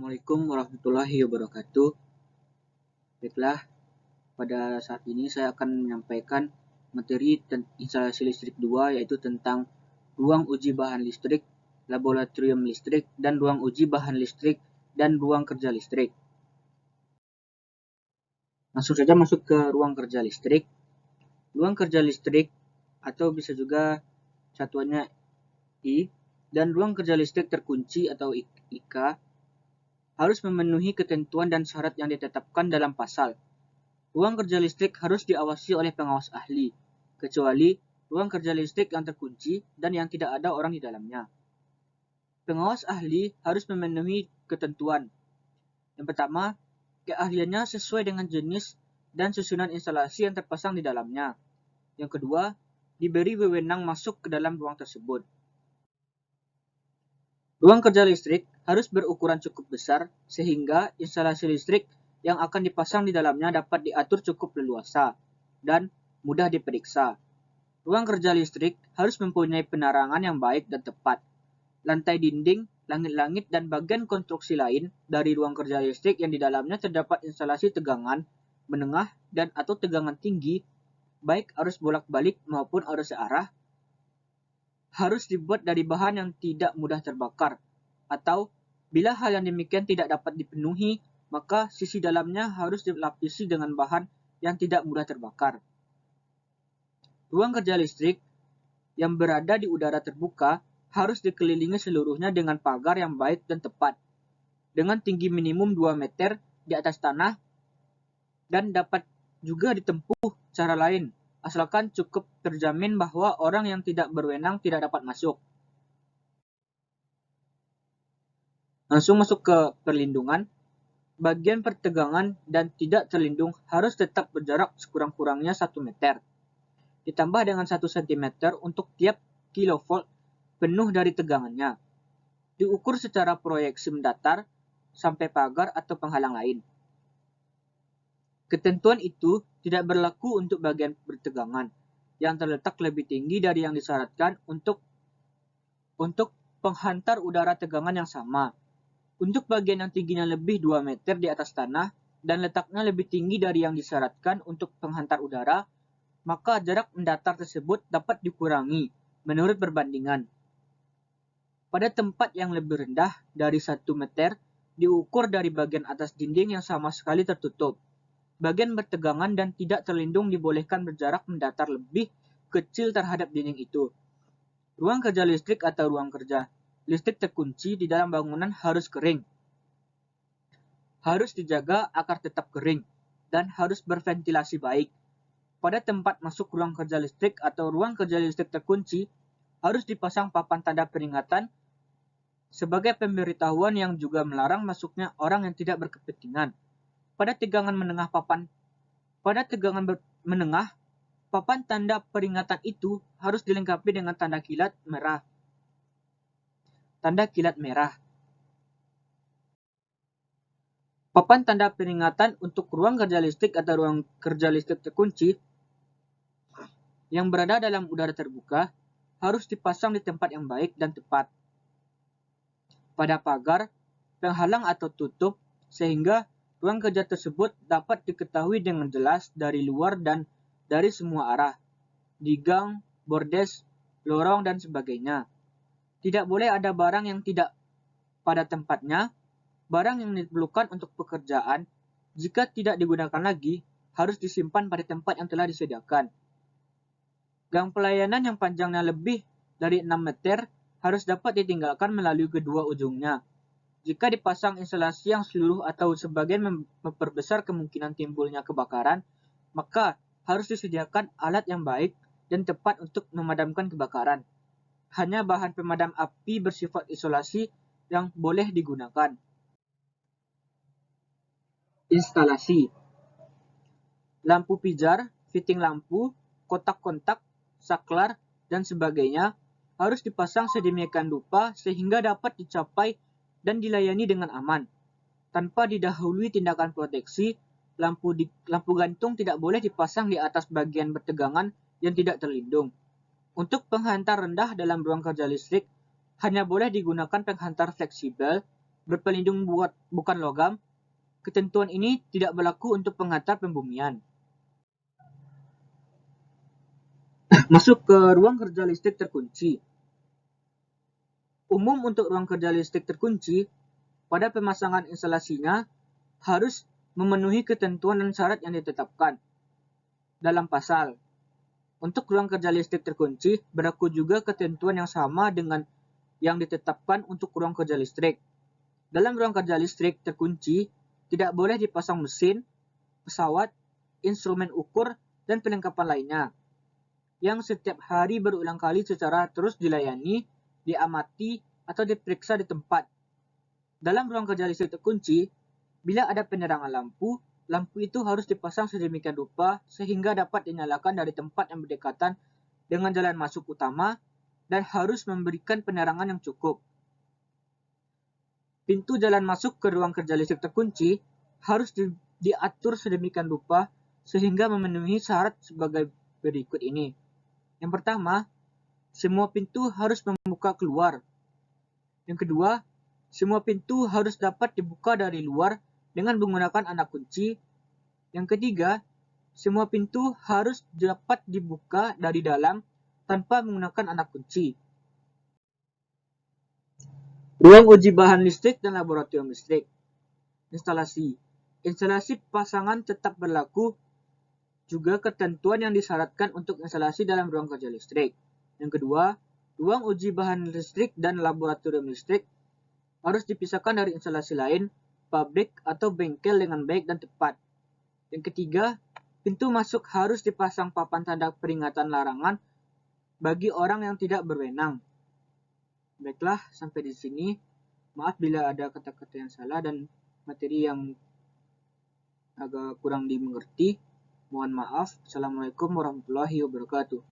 Assalamualaikum warahmatullahi wabarakatuh. Baiklah, pada saat ini saya akan menyampaikan materi instalasi listrik 2, yaitu tentang ruang uji bahan listrik, laboratorium listrik, dan ruang uji bahan listrik, dan ruang kerja listrik. Langsung saja masuk ke ruang kerja listrik. Ruang kerja listrik, atau bisa juga satuannya I, dan ruang kerja listrik terkunci atau IK, harus memenuhi ketentuan dan syarat yang ditetapkan dalam pasal. Ruang kerja listrik harus diawasi oleh pengawas ahli, kecuali ruang kerja listrik yang terkunci dan yang tidak ada orang di dalamnya. Pengawas ahli harus memenuhi ketentuan. Yang pertama, keahliannya sesuai dengan jenis dan susunan instalasi yang terpasang di dalamnya. Yang kedua, diberi wewenang masuk ke dalam ruang tersebut. Ruang kerja listrik harus berukuran cukup besar sehingga instalasi listrik yang akan dipasang di dalamnya dapat diatur cukup leluasa dan mudah diperiksa. Ruang kerja listrik harus mempunyai penerangan yang baik dan tepat. Lantai dinding, langit-langit, dan bagian konstruksi lain dari ruang kerja listrik yang di dalamnya terdapat instalasi tegangan, menengah, dan atau tegangan tinggi, baik arus bolak-balik maupun arus searah, harus dibuat dari bahan yang tidak mudah terbakar, atau bila hal yang demikian tidak dapat dipenuhi, maka sisi dalamnya harus dilapisi dengan bahan yang tidak mudah terbakar. Ruang kerja listrik yang berada di udara terbuka harus dikelilingi seluruhnya dengan pagar yang baik dan tepat, dengan tinggi minimum 2 meter di atas tanah, dan dapat juga ditempuh cara lain, asalkan cukup terjamin bahwa orang yang tidak berwenang tidak dapat masuk. Langsung masuk ke perlindungan. Bagian pertegangan dan tidak terlindung harus tetap berjarak sekurang-kurangnya 1 meter. Ditambah dengan 1 cm untuk tiap kilovolt penuh dari tegangannya. Diukur secara proyeksi mendatar sampai pagar atau penghalang lain. Ketentuan itu tidak berlaku untuk bagian bertegangan yang terletak lebih tinggi dari yang disyaratkan untuk penghantar udara tegangan yang sama. Untuk bagian yang tingginya lebih 2 meter di atas tanah dan letaknya lebih tinggi dari yang disyaratkan untuk penghantar udara, maka jarak mendatar tersebut dapat dikurangi menurut perbandingan. Pada tempat yang lebih rendah dari 1 meter, diukur dari bagian atas dinding yang sama sekali tertutup. Bagian bertegangan dan tidak terlindung dibolehkan berjarak mendatar lebih kecil terhadap dinding itu. Ruang kerja listrik atau ruang kerja listrik terkunci di dalam bangunan harus kering. Harus dijaga agar tetap kering dan harus berventilasi baik. Pada tempat masuk ruang kerja listrik atau ruang kerja listrik terkunci, harus dipasang papan tanda peringatan sebagai pemberitahuan yang juga melarang masuknya orang yang tidak berkepentingan. Pada tegangan menengah, papan tanda peringatan itu harus dilengkapi dengan tanda kilat merah. Papan tanda peringatan untuk ruang kerja listrik atau ruang kerja listrik terkunci yang berada dalam udara terbuka harus dipasang di tempat yang baik dan tepat pada pagar, penghalang atau tutup, sehingga ruang kerja tersebut dapat diketahui dengan jelas dari luar dan dari semua arah, di gang, bordes, lorong, dan sebagainya. Tidak boleh ada barang yang tidak pada tempatnya. Barang yang diperlukan untuk pekerjaan, jika tidak digunakan lagi, harus disimpan pada tempat yang telah disediakan. Gang pelayanan yang panjangnya lebih dari 6 meter harus dapat ditinggalkan melalui kedua ujungnya. Jika dipasang instalasi yang seluruh atau sebagian memperbesar kemungkinan timbulnya kebakaran, maka harus disediakan alat yang baik dan tepat untuk memadamkan kebakaran. Hanya bahan pemadam api bersifat isolasi yang boleh digunakan. Instalasi lampu pijar, fitting lampu, kotak kontak, saklar, dan sebagainya harus dipasang sedemikian rupa sehingga dapat dicapai dan dilayani dengan aman. Tanpa didahului tindakan proteksi, lampu gantung tidak boleh dipasang di atas bagian bertegangan yang tidak terlindung. Untuk penghantar rendah dalam ruang kerja listrik, hanya boleh digunakan penghantar fleksibel berpelindung bukan logam, ketentuan ini tidak berlaku untuk pengantar pembumian. Masuk ke ruang kerja listrik terkunci. Umum untuk ruang kerja listrik terkunci, pada pemasangan instalasinya harus memenuhi ketentuan dan syarat yang ditetapkan dalam pasal. Untuk ruang kerja listrik terkunci, berlaku juga ketentuan yang sama dengan yang ditetapkan untuk ruang kerja listrik. Dalam ruang kerja listrik terkunci, tidak boleh dipasang mesin, pesawat, instrumen ukur, dan perlengkapan lainnya, yang setiap hari berulang kali secara terus dilayani, diamati, atau diperiksa di tempat. Dalam ruang kerja listrik terkunci, bila ada penerangan lampu, lampu itu harus dipasang sedemikian rupa sehingga dapat dinyalakan dari tempat yang berdekatan dengan jalan masuk utama dan harus memberikan penerangan yang cukup. Pintu jalan masuk ke ruang kerja listrik terkunci harus diatur sedemikian rupa sehingga memenuhi syarat sebagai berikut ini. Yang pertama, semua pintu harus membuka keluar. Yang kedua, semua pintu harus dapat dibuka dari luar dengan menggunakan anak kunci. Yang ketiga, semua pintu harus dapat dibuka dari dalam tanpa menggunakan anak kunci. Ruang uji bahan listrik dan laboratorium listrik. Instalasi. Instalasi pasangan tetap berlaku juga ketentuan yang disyaratkan untuk instalasi dalam ruang kerja listrik. Yang kedua, ruang uji bahan listrik dan laboratorium listrik harus dipisahkan dari instalasi lain, pabrik atau bengkel dengan baik dan tepat. Yang ketiga, pintu masuk harus dipasang papan tanda peringatan larangan bagi orang yang tidak berwenang. Baiklah, sampai di sini. Maaf bila ada kata-kata yang salah dan materi yang agak kurang dimengerti. Mohon maaf. Assalamualaikum warahmatullahi wabarakatuh.